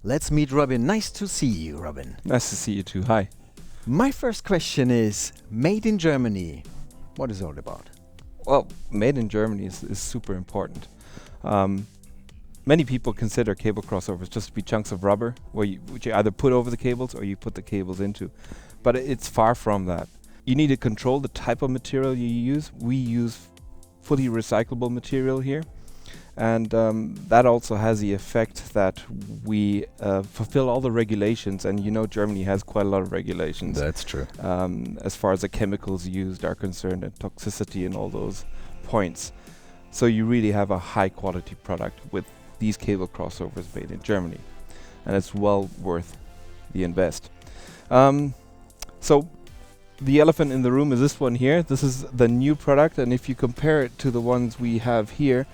Let's meet Robin. Nice to see you, Robin. Nice to see you too. Hi. My first question is, made in Germany, what is it all about? Well, made in Germany is super important. Many people consider cable crossovers just to be chunks of rubber which you either put over the cables or you put the cables into. But it's far from that. You need to control the type of material you use. We use fully recyclable material here. And that also has the effect that we fulfill all the regulations. And you know Germany has quite a lot of regulations. That's true. As far as the chemicals used are concerned and toxicity and all those points. So you really have a high quality product with these cable crossovers made in Germany. And it's well worth the invest. So the elephant in the room is this one here. This is the new product, and if you compare it to the ones we have here,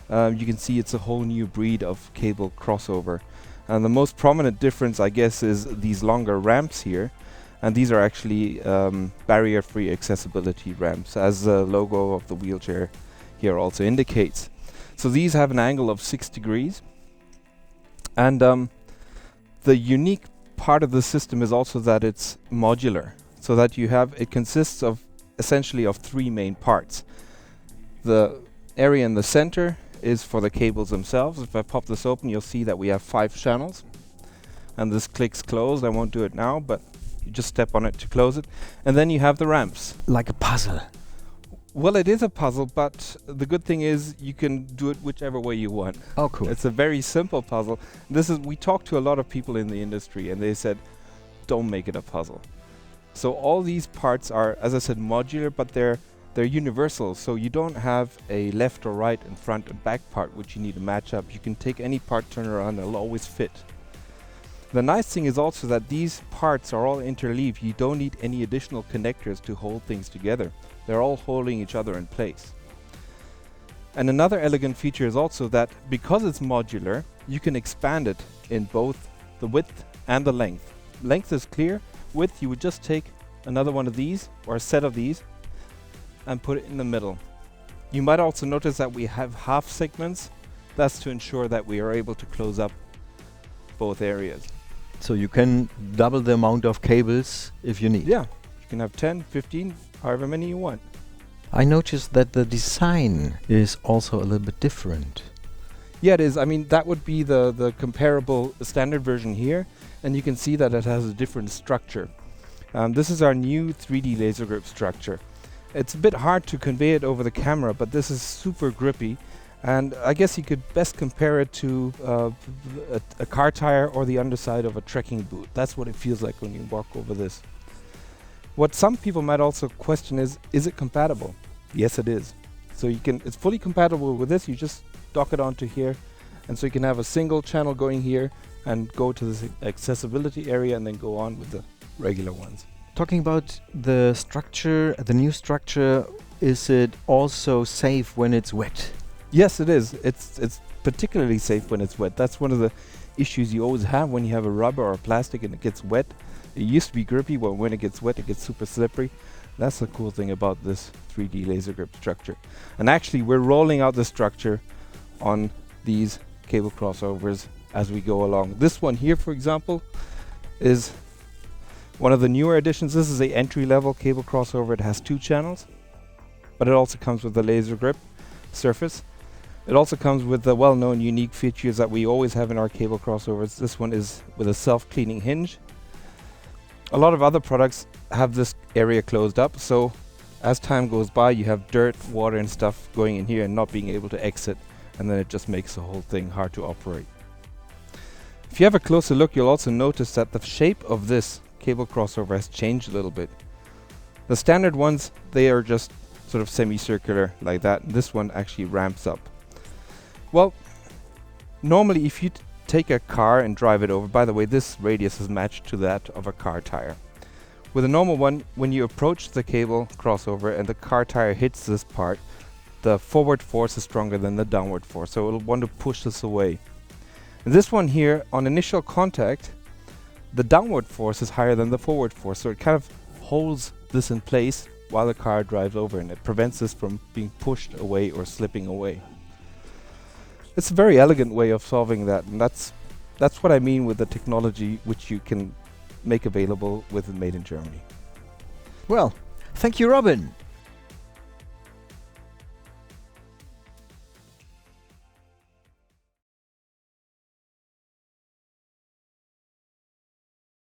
you can see it's a whole new breed of cable crossover. And the most prominent difference, I guess, is these longer ramps here. And these are actually barrier-free accessibility ramps, as the logo of the wheelchair here also indicates. So these have an angle of 6 degrees. And the unique part of the system is also that it's modular. So that it consists of essentially of 3 main parts. The area in the center is for the cables themselves. If I pop this open, you'll see that we have 5 channels. And this clicks closed. I won't do it now, but you just step on it to close it. And then you have the ramps. Like a puzzle. Well, it is a puzzle, but the good thing is you can do it whichever way you want. Oh, cool. It's a very simple puzzle. We talked to a lot of people in the industry, and they said, don't make it a puzzle. So all these parts are, as I said, modular, but they're universal. So you don't have a left or right and front and back part which you need to match up. You can take any part, turn around, and it'll always fit. The nice thing is also that these parts are all interleaved. You don't need any additional connectors to hold things together. They're all holding each other in place. And another elegant feature is also that because it's modular, you can expand it in both the width and the length. Length is clear. Width, you would just take another one of these or a set of these and put it in the middle. You might also notice that we have half segments. That's to ensure that we are able to close up both areas. So you can double the amount of cables if you need. Yeah, you can have 10, 15, however many you want. I noticed that the design is also a little bit different. Yeah, it is. I mean, that would be the comparable standard version here. And you can see that it has a different structure. This is our new 3D laser grip structure. It's a bit hard to convey it over the camera, but this is super grippy. And I guess you could best compare it to a car tire or the underside of a trekking boot. That's what it feels like when you walk over this. What some people might also question is it compatible? Yes, it is. So it's fully compatible with this. You just dock it onto here. And so you can have a single channel going here and go to this accessibility area and then go on with the regular ones. Talking about the structure, the new structure, is it also safe when it's wet? Yes, it is. It's particularly safe when it's wet. That's one of the issues you always have when you have a rubber or plastic and it gets wet. It used to be grippy, but when it gets wet, it gets super slippery. That's the cool thing about this 3D laser grip structure. And actually, we're rolling out the structure on these cable crossovers as we go along. This one here, for example, is one of the newer additions. This is a entry-level cable crossover. It has 2 channels, but it also comes with the laser grip surface. It also comes with the well-known unique features that we always have in our cable crossovers. This one is with a self-cleaning hinge. A lot of other products have this area closed up, so as time goes by, you have dirt, water and stuff going in here and not being able to exit, and then it just makes the whole thing hard to operate. If you have a closer look, you'll also notice that the shape of this cable crossover has changed a little bit. The standard ones, they are just sort of semicircular like that. This one actually ramps up. Well, normally if you take a car and drive it over, by the way, this radius is matched to that of a car tire. With a normal one, when you approach the cable crossover and the car tire hits this part, the forward force is stronger than the downward force, so it'll want to push this away. And this one here, on initial contact, the downward force is higher than the forward force, so it kind of holds this in place while the car drives over, and it prevents this from being pushed away or slipping away. It's a very elegant way of solving that, and that's That's what I mean with the technology which you can make available with Made in Germany. Well, thank you, Robin.